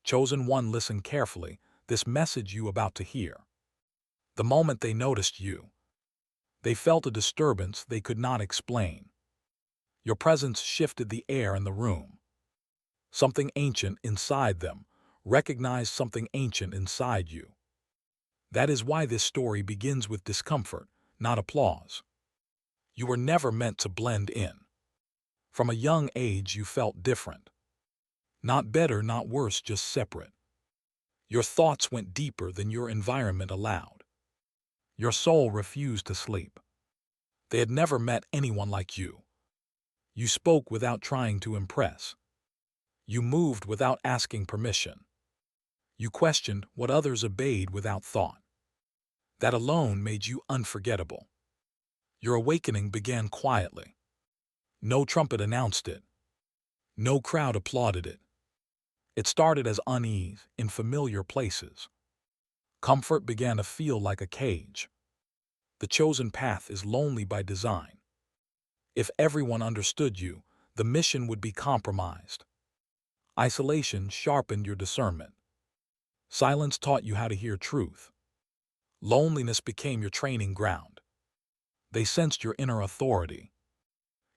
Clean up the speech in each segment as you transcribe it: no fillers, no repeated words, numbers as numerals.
Chosen one, listen carefully, this message you about to hear. The moment they noticed you, they felt a disturbance they could not explain. Your presence shifted the air in the room. Something ancient inside them recognized something ancient inside you. That is why this story begins with discomfort, not applause. You were never meant to blend in. From a young age you felt different. Not better, not worse, just separate. Your thoughts went deeper than your environment allowed. Your soul refused to sleep. They had never met anyone like you. You spoke without trying to impress. You moved without asking permission. You questioned what others obeyed without thought. That alone made you unforgettable. Your awakening began quietly. No trumpet announced it. No crowd applauded it. It started as unease in familiar places. Comfort began to feel like a cage. The chosen path is lonely by design. If everyone understood you, the mission would be compromised. Isolation sharpened your discernment. Silence taught you how to hear truth. Loneliness became your training ground. They sensed your inner authority.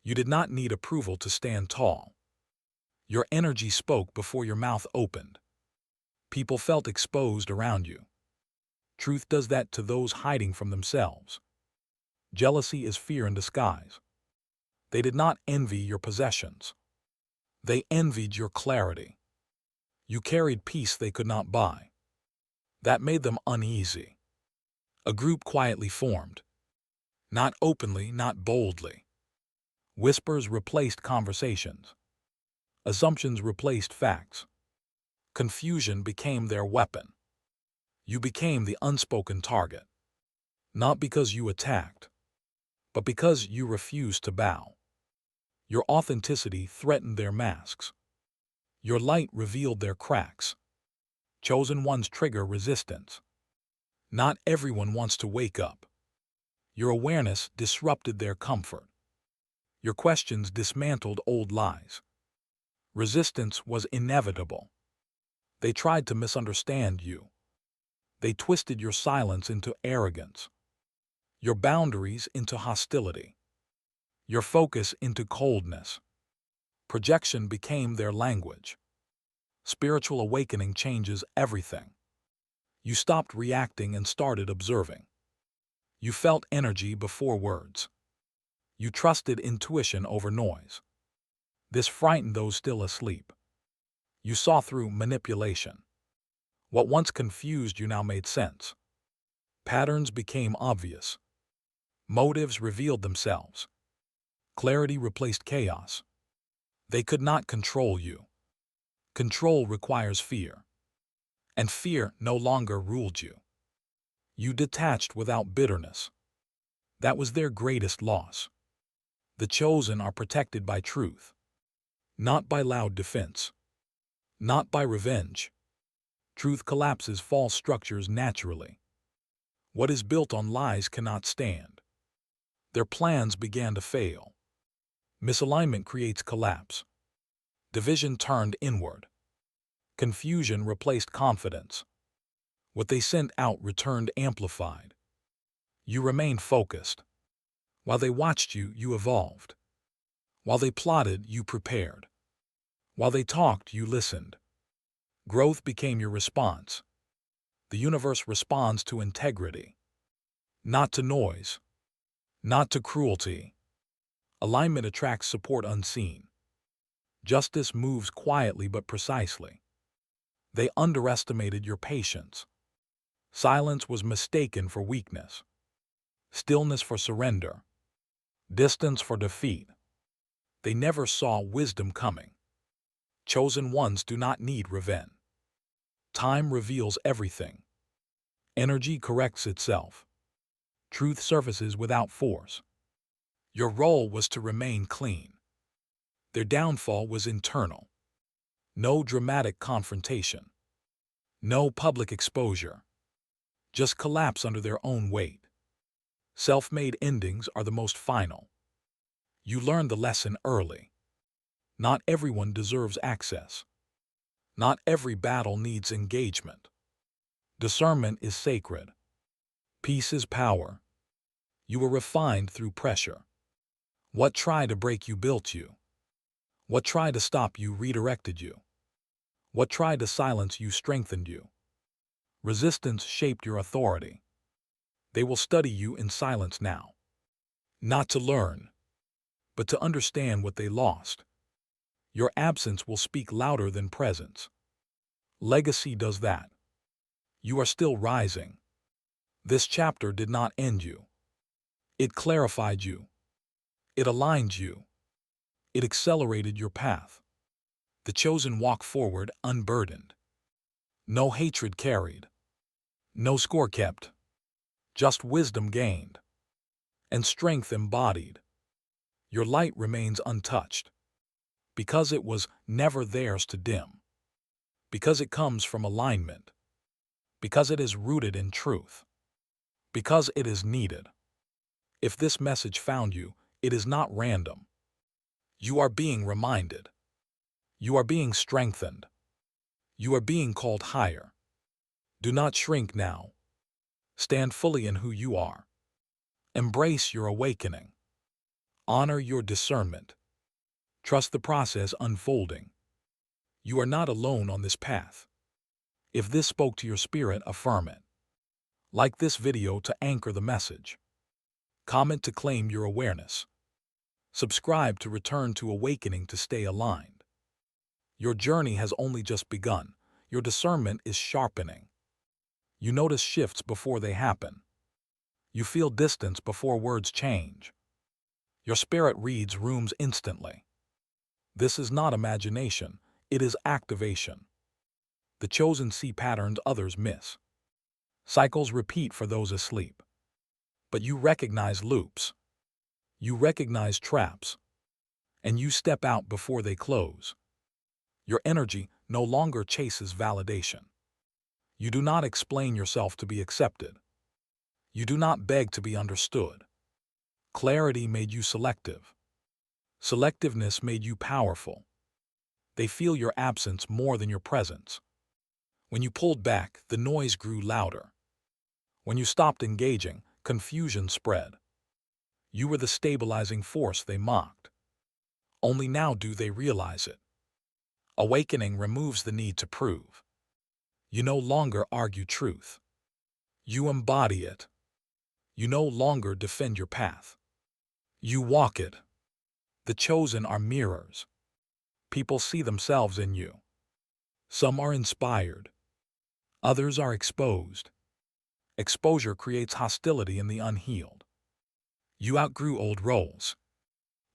You did not need approval to stand tall. Your energy spoke before your mouth opened. People felt exposed around you. Truth does that to those hiding from themselves. Jealousy is fear in disguise. They did not envy your possessions. They envied your clarity. You carried peace they could not buy. That made them uneasy. A group quietly formed. Not openly, not boldly. Whispers replaced conversations. Assumptions replaced facts. Confusion became their weapon. You became the unspoken target. Not because you attacked, but because you refused to bow. Your authenticity threatened their masks. Your light revealed their cracks. Chosen ones trigger resistance. Not everyone wants to wake up. Your awareness disrupted their comfort. Your questions dismantled old lies. Resistance was inevitable. They tried to misunderstand you. They twisted your silence into arrogance. Your boundaries into hostility. Your focus into coldness. Projection became their language. Spiritual awakening changes everything. You stopped reacting and started observing. You felt energy before words. You trusted intuition over noise. This frightened those still asleep. You saw through manipulation. What once confused you now made sense. Patterns became obvious. Motives revealed themselves. Clarity replaced chaos. They could not control you. Control requires fear. And fear no longer ruled you. You detached without bitterness. That was their greatest loss. The chosen are protected by truth. Not by loud defense. Not by revenge. Truth collapses false structures naturally. What is built on lies cannot stand. Their plans began to fail. Misalignment creates collapse. Division turned inward. Confusion replaced confidence. What they sent out returned amplified. You remained focused. While they watched you, you evolved. While they plotted, you prepared. While they talked, you listened. Growth became your response. The universe responds to integrity. Not to noise. Not to cruelty. Alignment attracts support unseen. Justice moves quietly but precisely. They underestimated your patience. Silence was mistaken for weakness. Stillness for surrender. Distance for defeat. They never saw wisdom coming. Chosen ones do not need revenge. Time reveals everything. Energy corrects itself. Truth surfaces without force. Your role was to remain clean. Their downfall was internal. No dramatic confrontation. No public exposure. Just collapse under their own weight. Self-made endings are the most final. You learned the lesson early. Not everyone deserves access. Not every battle needs engagement. Discernment is sacred. Peace is power. You were refined through pressure. What tried to break you built you. What tried to stop you redirected you. What tried to silence you strengthened you. Resistance shaped your authority. They will study you in silence now. Not to learn, but to understand what they lost. Your absence will speak louder than presence. Legacy does that. You are still rising. This chapter did not end you. It clarified you. It aligned you. It accelerated your path. The chosen walk forward unburdened. No hatred carried. No score kept. Just wisdom gained. And strength embodied. Your light remains untouched. Because it was never theirs to dim. Because it comes from alignment. Because it is rooted in truth. Because it is needed. If this message found you, it is not random. You are being reminded. You are being strengthened. You are being called higher. Do not shrink now. Stand fully in who you are. Embrace your awakening. Honor your discernment. Trust the process unfolding. You are not alone on this path. If this spoke to your spirit, affirm it. Like this video to anchor the message. Comment to claim your awareness. Subscribe to return to awakening to stay aligned. Your journey has only just begun. Your discernment is sharpening. You notice shifts before they happen. You feel distance before words change. Your spirit reads rooms instantly. This is not imagination, it is activation. The chosen see patterns others miss. Cycles repeat for those asleep. But you recognize loops. You recognize traps. And you step out before they close. Your energy no longer chases validation. You do not explain yourself to be accepted. You do not beg to be understood. Clarity made you selective. Selectiveness made you powerful. They feel your absence more than your presence. When you pulled back, the noise grew louder. When you stopped engaging, confusion spread. You were the stabilizing force they mocked. Only now do they realize it. Awakening removes the need to prove. You no longer argue truth. You embody it. You no longer defend your path. You walk it. The chosen are mirrors. People see themselves in you. Some are inspired. Others are exposed. Exposure creates hostility in the unhealed. You outgrew old roles.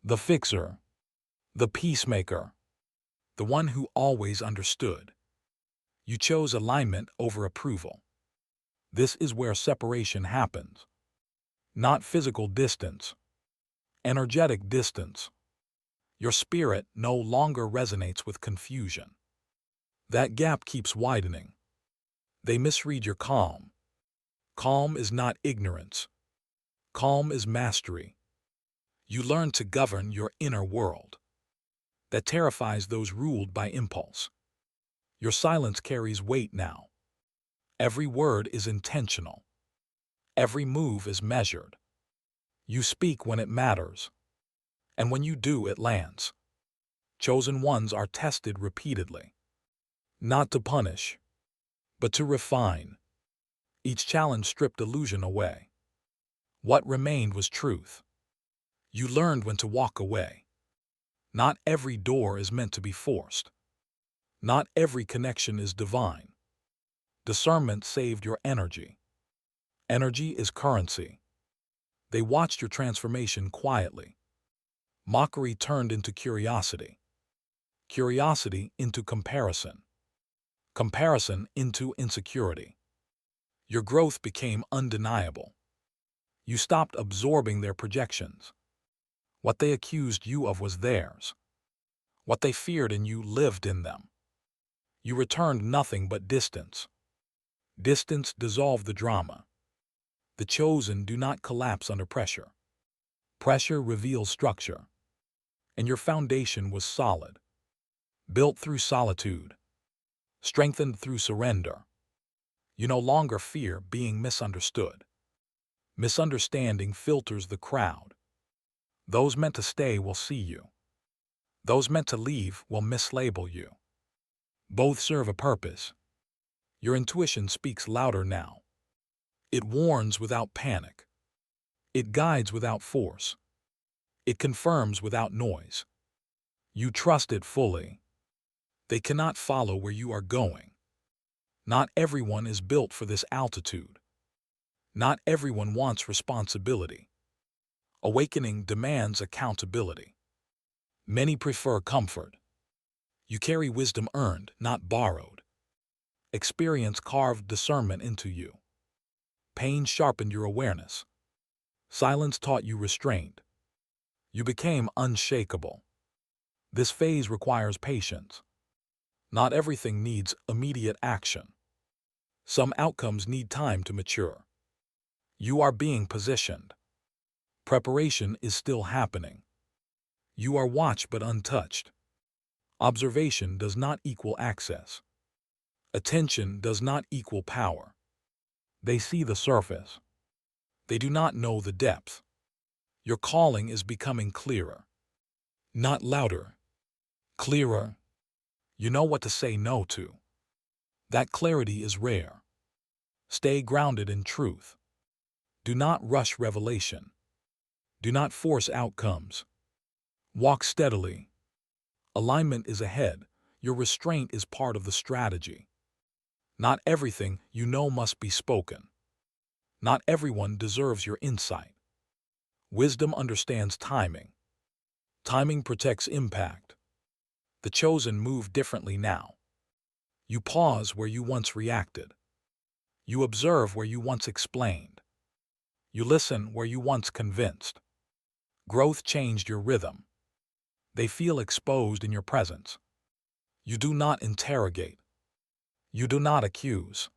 The fixer. The peacemaker. The one who always understood. You chose alignment over approval. This is where separation happens. Not physical distance. Energetic distance. Your spirit no longer resonates with confusion. That gap keeps widening. They misread your calm. Calm is not ignorance. Calm is mastery. You learn to govern your inner world. That terrifies those ruled by impulse. Your silence carries weight now. Every word is intentional. Every move is measured. You speak when it matters. And when you do, it lands. Chosen ones are tested repeatedly. Not to punish, but to refine. Each challenge stripped illusion away. What remained was truth. You learned when to walk away. Not every door is meant to be forced. Not every connection is divine. Discernment saved your energy. Energy is currency. They watched your transformation quietly. Mockery turned into curiosity. Curiosity into comparison. Comparison into insecurity. Your growth became undeniable. You stopped absorbing their projections. What they accused you of was theirs. What they feared in you lived in them. You returned nothing but distance. Distance dissolved the drama. The chosen do not collapse under pressure. Pressure reveals structure. And your foundation was solid. Built through solitude. strengthened through surrender. You no longer fear being misunderstood. Misunderstanding filters the crowd. Those meant to stay will see you. Those meant to leave will mislabel you. Both serve a purpose. Your intuition speaks louder now. It warns without panic. It guides without force. It confirms without noise. You trust it fully. They cannot follow where you are going. Not everyone is built for this altitude. Not everyone wants responsibility. Awakening demands accountability. Many prefer comfort. You carry wisdom earned, not borrowed. Experience carved discernment into you. Pain sharpened your awareness. Silence taught you restraint. You became unshakable. This phase requires patience. Not everything needs immediate action. Some outcomes need time to mature. You are being positioned. Preparation is still happening. You are watched but untouched. Observation does not equal access. Attention does not equal power. They see the surface. They do not know the depth. Your calling is becoming clearer. Not louder. Clearer. You know what to say no to. That clarity is rare. Stay grounded in truth. Do not rush revelation. Do not force outcomes. Walk steadily. Alignment is ahead. Your restraint is part of the strategy. Not everything you know must be spoken. Not everyone deserves your insight. Wisdom understands timing. Timing protects impact. The chosen move differently now. You pause where you once reacted. You observe where you once explained. You listen where you once convinced. Growth changed your rhythm. They feel exposed in your presence. You do not interrogate. You do not accuse.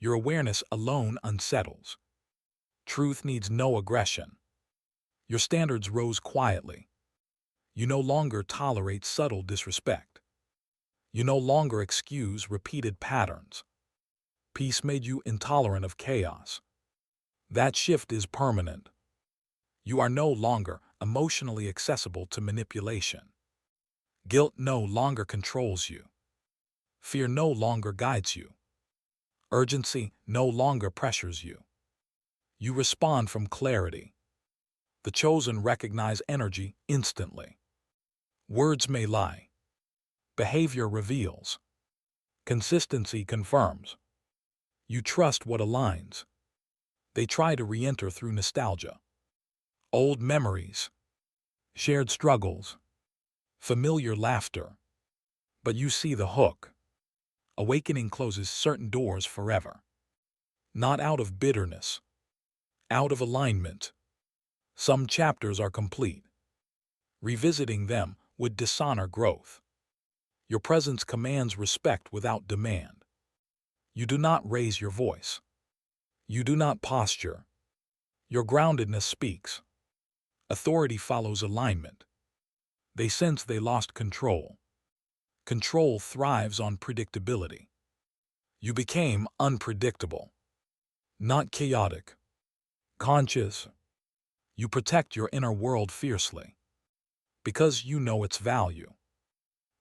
Your awareness alone unsettles. Truth needs no aggression. Your standards rose quietly. You no longer tolerate subtle disrespect. You no longer excuse repeated patterns. Peace made you intolerant of chaos. That shift is permanent. You are no longer emotionally accessible to manipulation. Guilt no longer controls you. Fear no longer guides you. Urgency no longer pressures you. You respond from clarity. The chosen recognize energy instantly. Words may lie. Behavior reveals. Consistency confirms. You trust what aligns. They try to re-enter through nostalgia. Old memories. Shared struggles. Familiar laughter. But you see the hook. Awakening closes certain doors forever. Not out of bitterness. Out of alignment. Some chapters are complete. Revisiting them would dishonor growth. Your presence commands respect without demand. You do not raise your voice. You do not posture. Your groundedness speaks. Authority follows alignment. They sense they lost control. Control thrives on predictability. You became unpredictable. Not chaotic. Conscious. You protect your inner world fiercely. Because you know its value.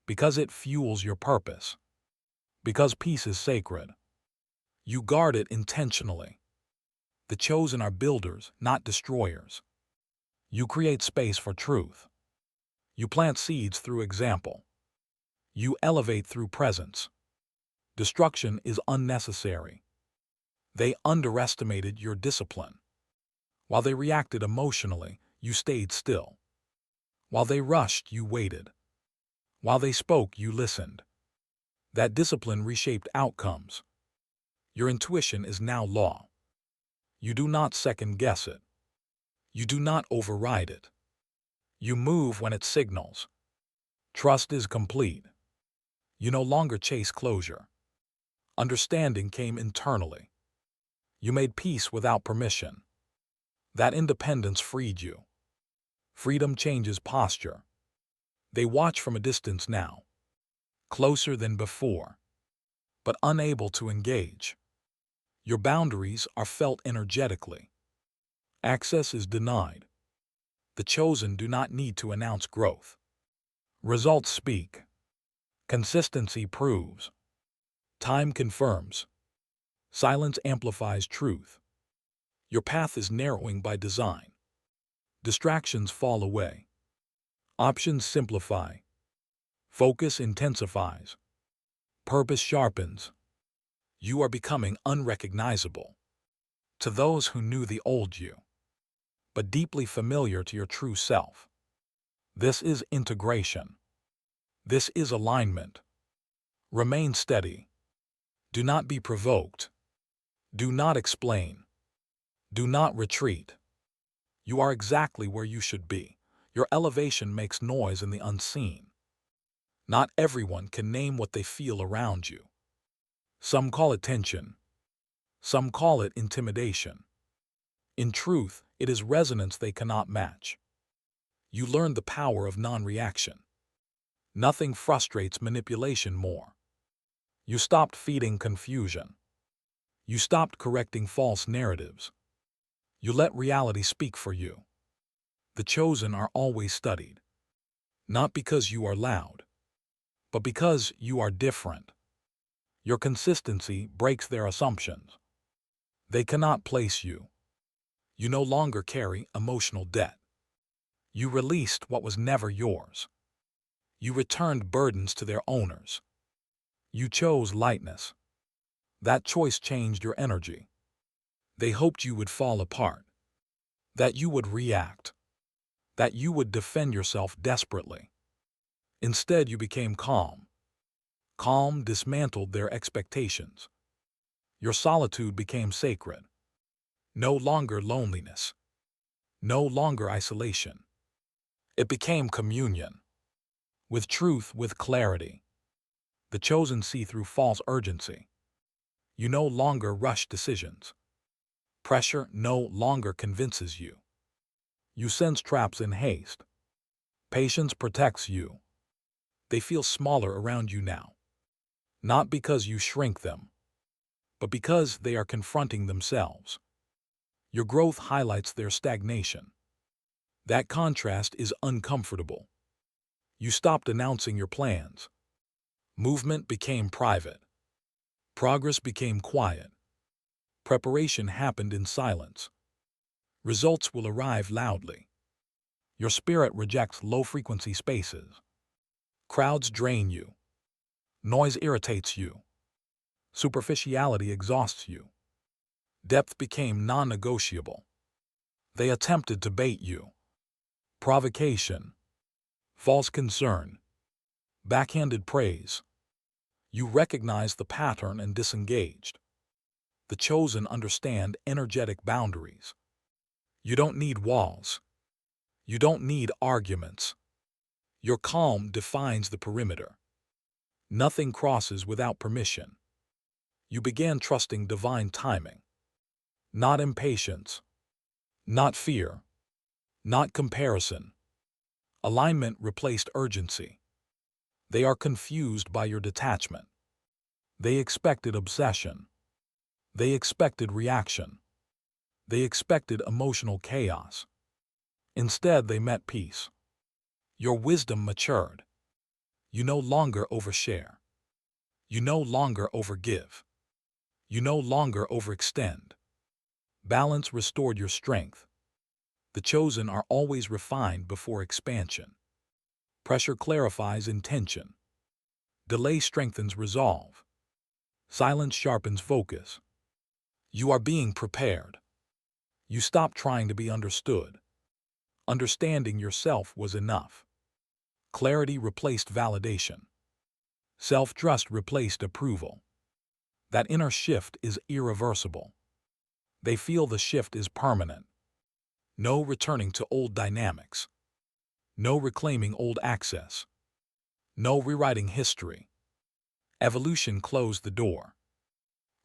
Because it fuels your purpose. Because peace is sacred. You guard it intentionally. The chosen are builders, not destroyers. You create space for truth. You plant seeds through example. You elevate through presence. Destruction is unnecessary. They underestimated your discipline. While they reacted emotionally, you stayed still. While they rushed, you waited. While they spoke, you listened. That discipline reshaped outcomes. Your intuition is now law. You do not second-guess it. You do not override it. You move when it signals. Trust is complete. You no longer chase closure. Understanding came internally. You made peace without permission. That independence freed you. Freedom changes posture. They watch from a distance now. Closer than before. but unable to engage. Your boundaries are felt energetically. Access is denied. The chosen do not need to announce growth. Results speak. Consistency proves. Time confirms. Silence amplifies truth. Your path is narrowing by design. Distractions fall away. Options simplify. Focus intensifies. Purpose sharpens. You are becoming unrecognizable to those who knew the old you, but deeply familiar to your true self. This is integration. This is alignment. Remain steady. Do not be provoked. Do not explain. Do not retreat. You are exactly where you should be. Your elevation makes noise in the unseen. Not everyone can name what they feel around you. Some call it tension. Some call it intimidation. In truth, it is resonance they cannot match. You learn the power of non-reaction. Nothing frustrates manipulation more. You stopped feeding confusion. You stopped correcting false narratives. You let reality speak for you. The chosen are always studied. Not because you are loud, but because you are different. Your consistency breaks their assumptions. They cannot place you. You no longer carry emotional debt. You released what was never yours. You returned burdens to their owners. You chose lightness. That choice changed your energy. They hoped you would fall apart, that you would react, that you would defend yourself desperately. Instead, you became calm. Calm dismantled their expectations. Your solitude became sacred. No longer loneliness. No longer isolation. It became communion. With truth, with clarity. The chosen see through false urgency. You no longer rush decisions. Pressure no longer convinces you. You sense traps in haste. Patience protects you. They feel smaller around you now. Not because you shrink them, but because they are confronting themselves. Your growth highlights their stagnation. That contrast is uncomfortable. You stopped announcing your plans. Movement became private. Progress became quiet. Preparation happened in silence. Results will arrive loudly. Your spirit rejects low-frequency spaces. Crowds drain you. Noise irritates you. Superficiality exhausts you. Depth became non-negotiable. They attempted to bait you. Provocation. False concern. Backhanded praise. You recognized the pattern and disengaged. The chosen understand energetic boundaries. You don't need walls. You don't need arguments. Your calm defines the perimeter. Nothing crosses without permission. You began trusting divine timing. Not impatience. Not fear. Not comparison. Alignment replaced urgency. They are confused by your detachment. They expected obsession. They expected reaction. They expected emotional chaos. Instead, they met peace. Your wisdom matured. You no longer overshare. You no longer overgive. You no longer overextend. Balance restored your strength. The chosen are always refined before expansion. Pressure clarifies intention. Delay strengthens resolve. Silence sharpens focus. You are being prepared. You stop trying to be understood. Understanding yourself was enough. Clarity replaced validation. Self-trust replaced approval. That inner shift is irreversible. They feel the shift is permanent. No returning to old dynamics. No reclaiming old access. No rewriting history. Evolution closed the door.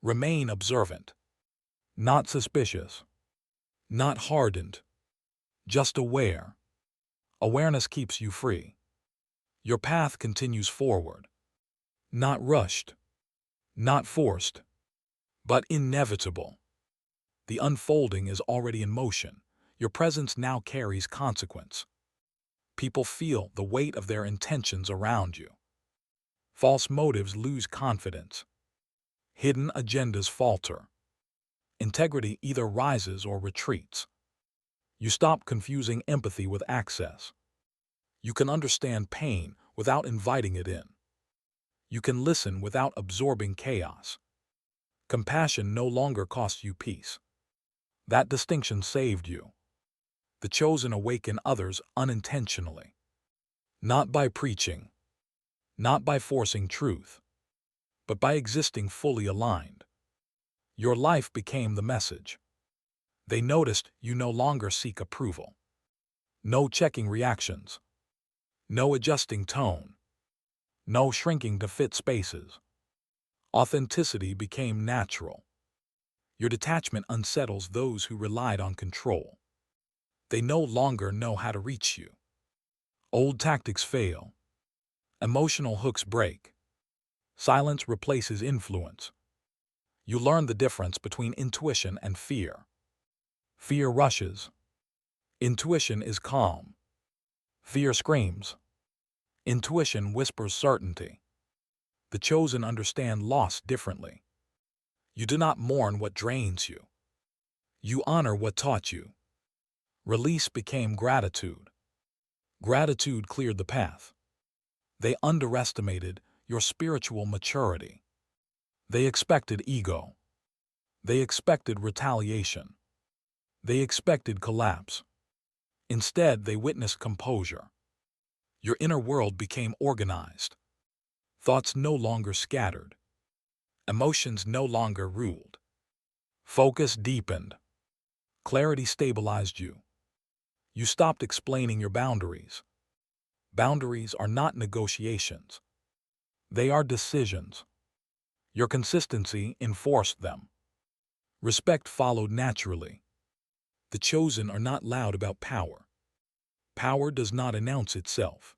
Remain observant. Not suspicious. Not hardened. Just aware. Awareness keeps you free. Your path continues forward. Not rushed. Not forced, but inevitable. The unfolding is already in motion. Your presence now carries consequence. People feel the weight of their intentions around you. False motives lose confidence. Hidden agendas falter. Integrity either rises or retreats. You stop confusing empathy with access. You can understand pain without inviting it in. You can listen without absorbing chaos. Compassion no longer costs you peace. That distinction saved you. The chosen awaken others unintentionally. Not by preaching, not by forcing truth, but by existing fully aligned. Your life became the message. They noticed you no longer seek approval. No checking reactions. No adjusting tone. No shrinking to fit spaces. Authenticity became natural. Your detachment unsettles those who relied on control. They no longer know how to reach you. Old tactics fail. Emotional hooks break. Silence replaces influence. You learn the difference between intuition and fear. Fear rushes. Intuition is calm. Fear screams. Intuition whispers certainty. The chosen understand loss differently. You do not mourn what drains you. You honor what taught you. Release became gratitude. Gratitude cleared the path. They underestimated your spiritual maturity. They expected ego. They expected retaliation. They expected collapse. Instead, they witnessed composure. Your inner world became organized. Thoughts no longer scattered. Emotions no longer ruled. Focus deepened. Clarity stabilized you. You stopped explaining your boundaries. Boundaries are not negotiations. They are decisions. Your consistency enforced them. Respect followed naturally. The chosen are not loud about power. Power does not announce itself.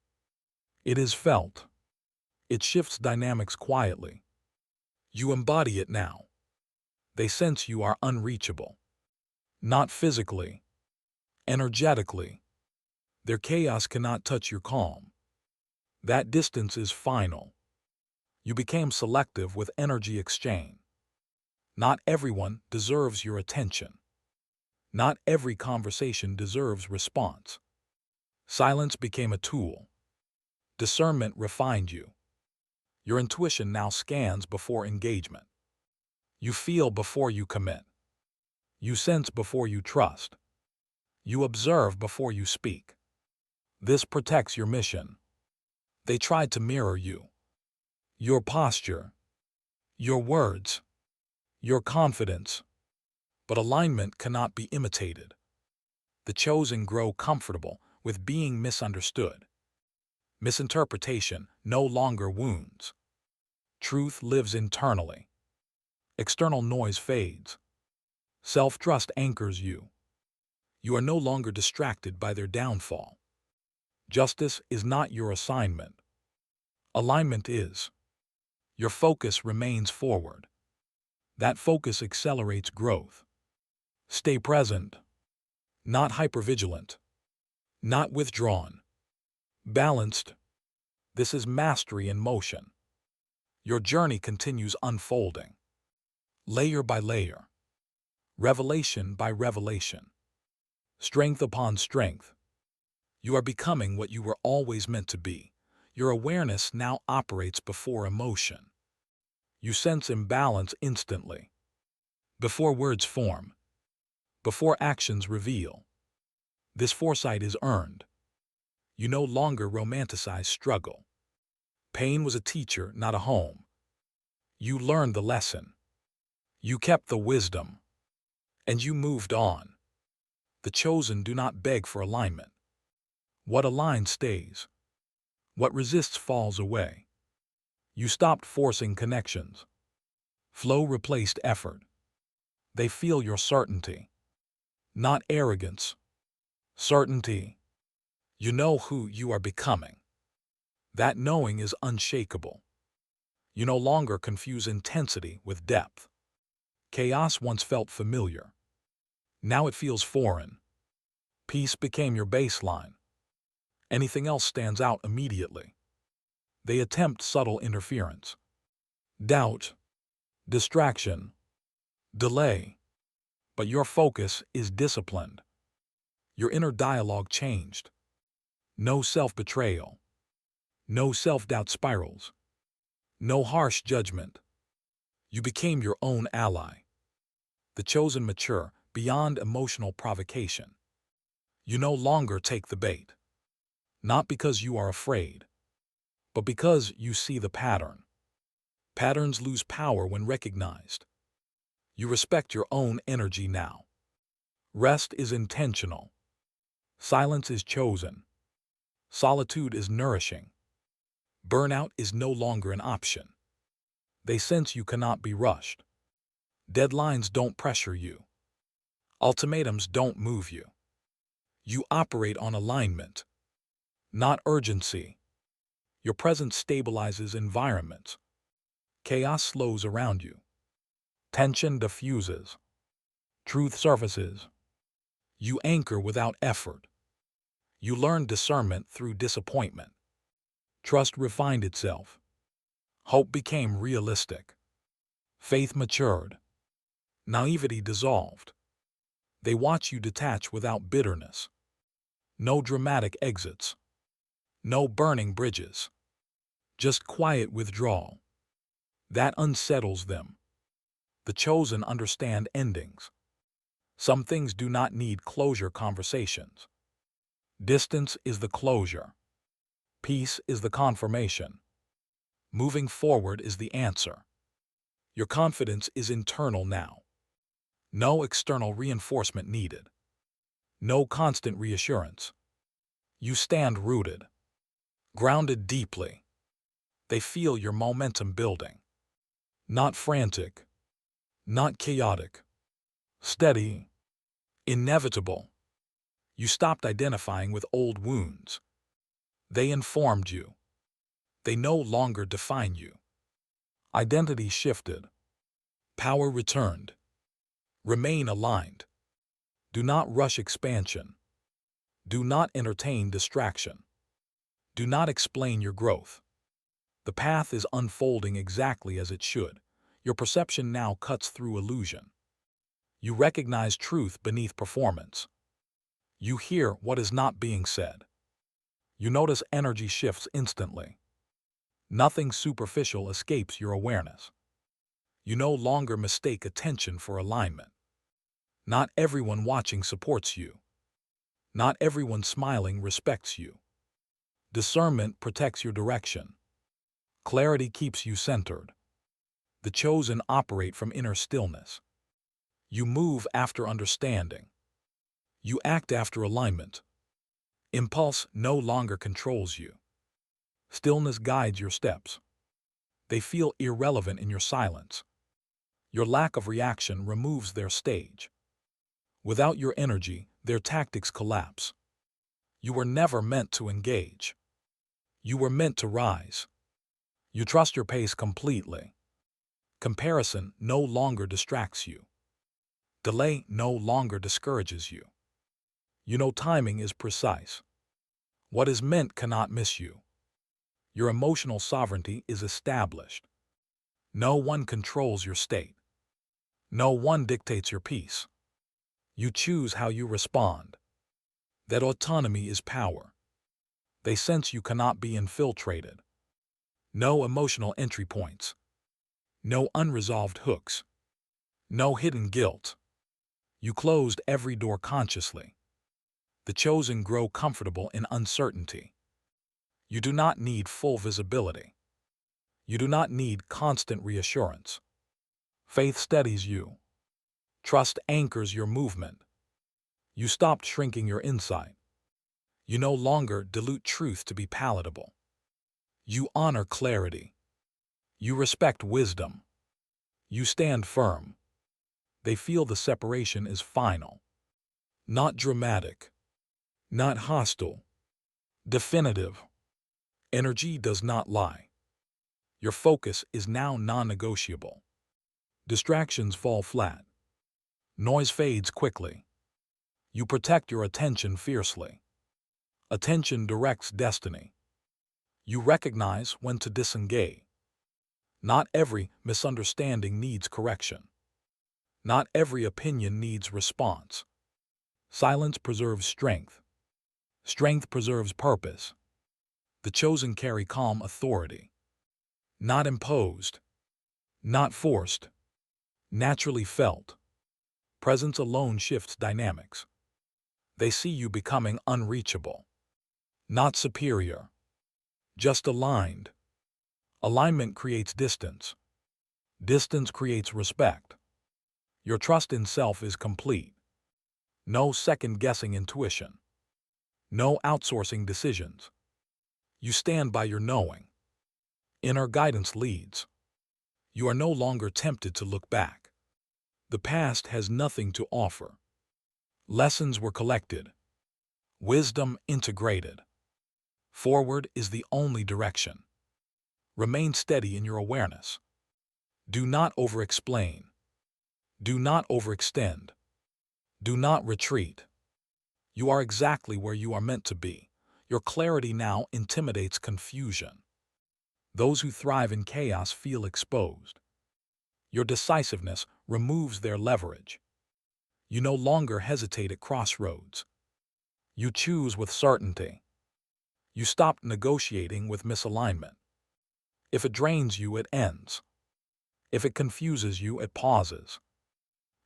It is felt. It shifts dynamics quietly. You embody it now. They sense you are unreachable. Not physically, energetically. Their chaos cannot touch your calm. That distance is final. You became selective with energy exchange. Not everyone deserves your attention. Not every conversation deserves response. Silence became a tool. Discernment refined you. Your intuition now scans before engagement. You feel before you commit. You sense before you trust. You observe before you speak. This protects your mission. They tried to mirror you. Your posture, your words, your confidence. But alignment cannot be imitated. The chosen grow comfortable with being misunderstood. Misinterpretation no longer wounds. Truth lives internally. External noise fades. Self-trust anchors you. You are no longer distracted by their downfall. Justice is not your assignment. Alignment is. Your focus remains forward. That focus accelerates growth. Stay present. Not hypervigilant. Not withdrawn. Balanced. This is mastery in motion. Your journey continues unfolding. Layer by layer. Revelation by revelation. Strength upon strength. You are becoming what you were always meant to be. Your awareness now operates before emotion. You sense imbalance instantly. Before words form. Before actions reveal. This foresight is earned. You no longer romanticize struggle. Pain was a teacher, not a home. You learned the lesson. You kept the wisdom. And you moved on. The chosen do not beg for alignment. What aligns stays. What resists falls away. You stopped forcing connections. Flow replaced effort. They feel your certainty. Not arrogance. Certainty. You know who you are becoming. That knowing is unshakable. You no longer confuse intensity with depth. Chaos once felt familiar. Now it feels foreign. Peace became your baseline. Anything else stands out immediately. They attempt subtle interference. Doubt, distraction, delay. But your focus is disciplined. Your inner dialogue changed. No self-betrayal. No self-doubt spirals. No harsh judgment. You became your own ally. The chosen mature beyond emotional provocation. You no longer take the bait. Not because you are afraid, but because you see the pattern. Patterns lose power when recognized. You respect your own energy now. Rest is intentional. Silence is chosen. Solitude is nourishing. Burnout is no longer an option. They sense you cannot be rushed. Deadlines don't pressure you. Ultimatums don't move you. You operate on alignment, not urgency. Your presence stabilizes environments. Chaos slows around you. Tension diffuses. Truth surfaces. You anchor without effort. You learn discernment through disappointment. Trust refined itself. Hope became realistic. Faith matured. Naivety dissolved. They watch you detach without bitterness. No dramatic exits. No burning bridges. Just quiet withdrawal. That unsettles them. The chosen understand endings. Some things do not need closure conversations. Distance is the closure. Peace is the confirmation. Moving forward is the answer. Your confidence is internal now. No external reinforcement needed. No constant reassurance. You stand rooted, grounded deeply. They feel your momentum building. Not frantic, not chaotic. Steady, inevitable. You stopped identifying with old wounds. They informed you. They no longer define you. Identity shifted. Power returned. Remain aligned. Do not rush expansion. Do not entertain distraction. Do not explain your growth. The path is unfolding exactly as it should. Your perception now cuts through illusion. You recognize truth beneath performance. You hear what is not being said. You notice energy shifts instantly. Nothing superficial escapes your awareness. You no longer mistake attention for alignment. Not everyone watching supports you. Not everyone smiling respects you. Discernment protects your direction. Clarity keeps you centered. The chosen operate from inner stillness. You move after understanding. You act after alignment. Impulse no longer controls you. Stillness guides your steps. They feel irrelevant in your silence. Your lack of reaction removes their stage. Without your energy, their tactics collapse. You were never meant to engage. You were meant to rise. You trust your pace completely. Comparison no longer distracts you. Delay no longer discourages you. You know timing is precise. What is meant cannot miss you. Your emotional sovereignty is established. No one controls your state. No one dictates your peace. You choose how you respond. That autonomy is power. They sense you cannot be infiltrated. No emotional entry points. No unresolved hooks. No hidden guilt. You closed every door consciously. The chosen grow comfortable in uncertainty. You do not need full visibility. You do not need constant reassurance. Faith steadies you. Trust anchors your movement. You stopped shrinking your insight. You no longer dilute truth to be palatable. You honor clarity. You respect wisdom. You stand firm. They feel the separation is final. Not dramatic. Not hostile. Definitive. Energy does not lie. Your focus is now non-negotiable. Distractions fall flat. Noise fades quickly. You protect your attention fiercely. Attention directs destiny. You recognize when to disengage. Not every misunderstanding needs correction. Not every opinion needs response. Silence preserves strength. Strength preserves purpose. The chosen carry calm authority. Not imposed. Not forced. Naturally felt. Presence alone shifts dynamics. They see you becoming unreachable. Not superior. Just aligned. Alignment creates distance. Distance creates respect. Your trust in self is complete. No second-guessing intuition. No outsourcing decisions. You stand by your knowing. Inner guidance leads. You are no longer tempted to look back. The past has nothing to offer. Lessons were collected. Wisdom integrated. Forward is the only direction. Remain steady in your awareness. Do not over-explain. Do not overextend. Do not retreat. You are exactly where you are meant to be. Your clarity now intimidates confusion. Those who thrive in chaos feel exposed. Your decisiveness removes their leverage. You no longer hesitate at crossroads. You choose with certainty. You stop negotiating with misalignment. If it drains you, it ends. If it confuses you, it pauses.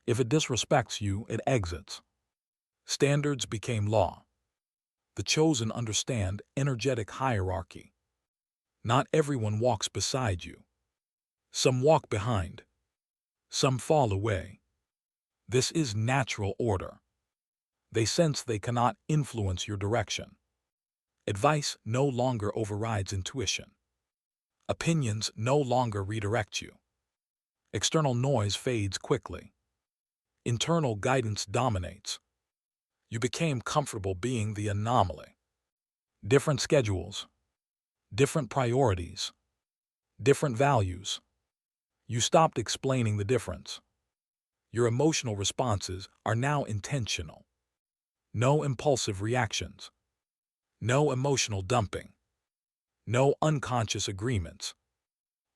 If it disrespects you, it exits. Standards became law. The chosen understand energetic hierarchy. Not everyone walks beside you. Some walk behind. Some fall away. This is natural order. They sense they cannot influence your direction. Advice no longer overrides intuition. Opinions no longer redirect you. External noise fades quickly. Internal guidance dominates. You became comfortable being the anomaly. Different schedules, different priorities, different values. You stopped explaining the difference. Your emotional responses are now intentional. No impulsive reactions. No emotional dumping. No unconscious agreements.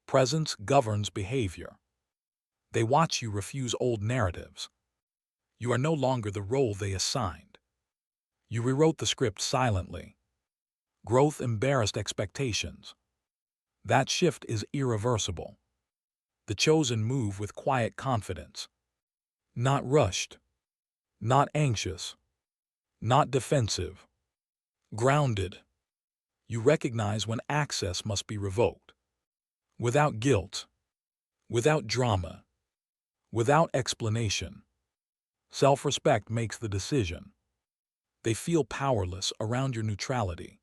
Presence governs behavior. They watch you refuse old narratives. You are no longer the role they assigned. You rewrote the script silently. Growth embarrassed expectations. That shift is irreversible. The chosen move with quiet confidence. Not rushed. Not anxious. Not defensive. Grounded. You recognize when access must be revoked. Without guilt. Without drama. Without explanation. Self-respect makes the decision. They feel powerless around your neutrality.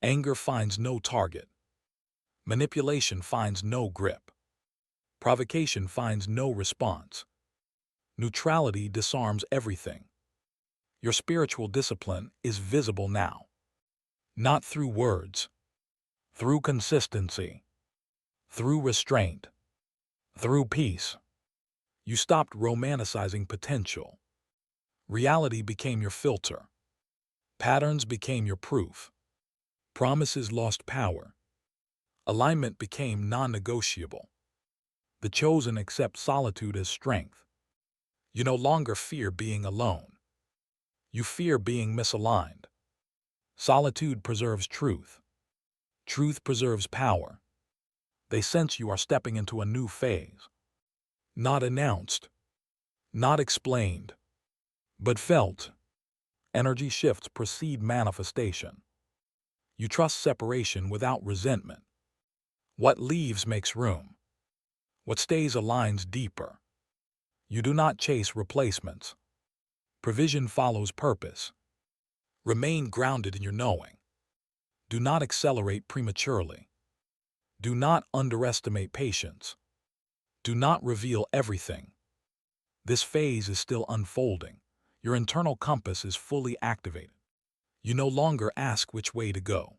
Anger finds no target. Manipulation finds no grip. Provocation finds no response. Neutrality disarms everything. Your spiritual discipline is visible now. Not through words. Through consistency. Through restraint. Through peace. You stopped romanticizing potential. Reality became your filter. Patterns became your proof. Promises lost power. Alignment became non-negotiable. The chosen accept solitude as strength. You no longer fear being alone. You fear being misaligned. Solitude preserves truth. Truth preserves power. They sense you are stepping into a new phase. Not announced. Not explained. But felt. Energy shifts precede manifestation. You trust separation without resentment. What leaves makes room. What stays aligns deeper. You do not chase replacements. Provision follows purpose. Remain grounded in your knowing. Do not accelerate prematurely. Do not underestimate patience. Do not reveal everything. This phase is still unfolding. Your internal compass is fully activated. You no longer ask which way to go.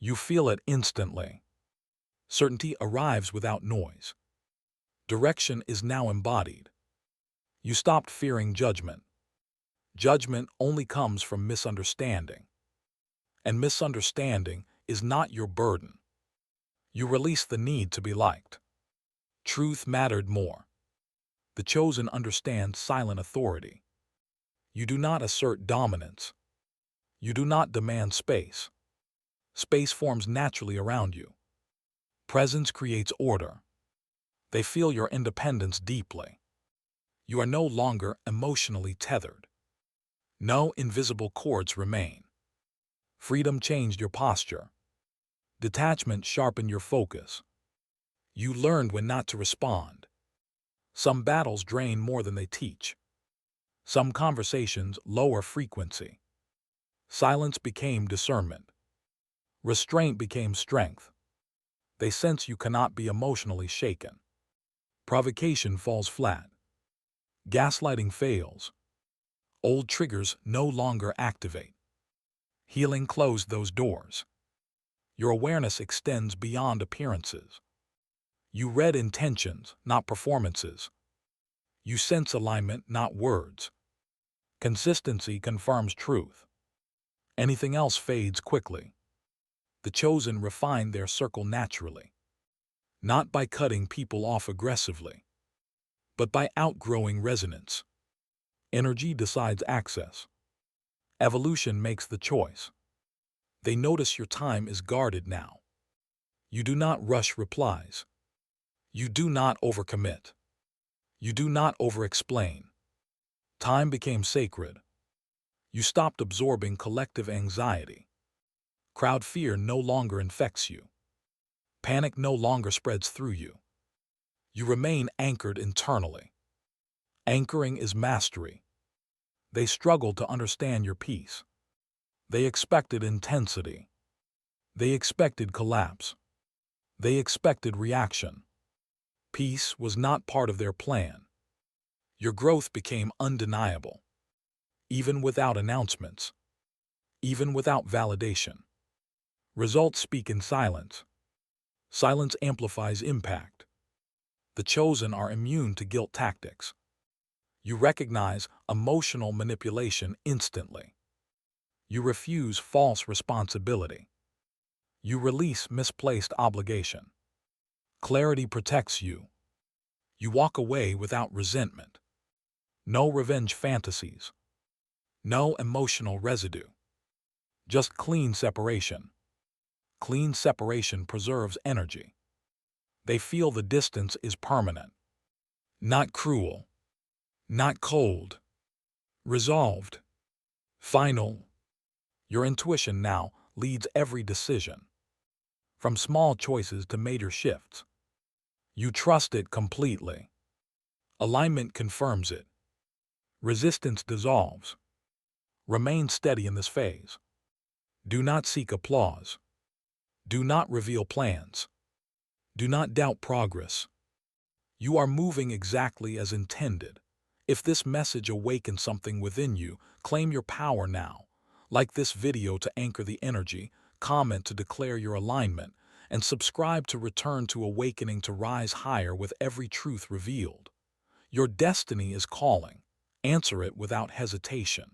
You feel it instantly. Certainty arrives without noise. Direction is now embodied. You stopped fearing judgment. Judgment only comes from misunderstanding. And misunderstanding is not your burden. You release the need to be liked. Truth mattered more. The chosen understand silent authority. You do not assert dominance. You do not demand space. Space forms naturally around you. Presence creates order. They feel your independence deeply. You are no longer emotionally tethered. No invisible cords remain. Freedom changed your posture. Detachment sharpened your focus. You learned when not to respond. Some battles drain more than they teach. Some conversations lower frequency. Silence became discernment. Restraint became strength. They sense you cannot be emotionally shaken. Provocation falls flat. Gaslighting fails. Old triggers no longer activate. Healing closed those doors. Your awareness extends beyond appearances. You read intentions, not performances. You sense alignment, not words. Consistency confirms truth. Anything else fades quickly. The chosen refine their circle naturally, not by cutting people off aggressively, but by outgrowing resonance. Energy decides access. Evolution makes the choice. They notice your time is guarded now. You do not rush replies. You do not overcommit. You do not overexplain. Time became sacred. You stopped absorbing collective anxiety. Crowd fear no longer infects you. Panic no longer spreads through you. You remain anchored internally. Anchoring is mastery. They struggled to understand your peace. They expected intensity. They expected collapse. They expected reaction. Peace was not part of their plan. Your growth became undeniable, even without announcements, even without validation. Results speak in silence. Silence amplifies impact. The chosen are immune to guilt tactics. You recognize emotional manipulation instantly. You refuse false responsibility. You release misplaced obligation. Clarity protects you. You walk away without resentment. No revenge fantasies. No emotional residue. Just clean separation. Clean separation preserves energy. They feel the distance is permanent. Not cruel. Not cold. Resolved. Final. Your intuition now leads every decision. From small choices to major shifts. You trust it completely. Alignment confirms it. Resistance dissolves. Remain steady in this phase. Do not seek applause. Do not reveal plans. Do not doubt progress. You are moving exactly as intended. If this message awakens something within you, claim your power now. Like this video to anchor the energy, comment to declare your alignment, and subscribe to return to awakening to rise higher with every truth revealed. Your destiny is calling. Answer it without hesitation.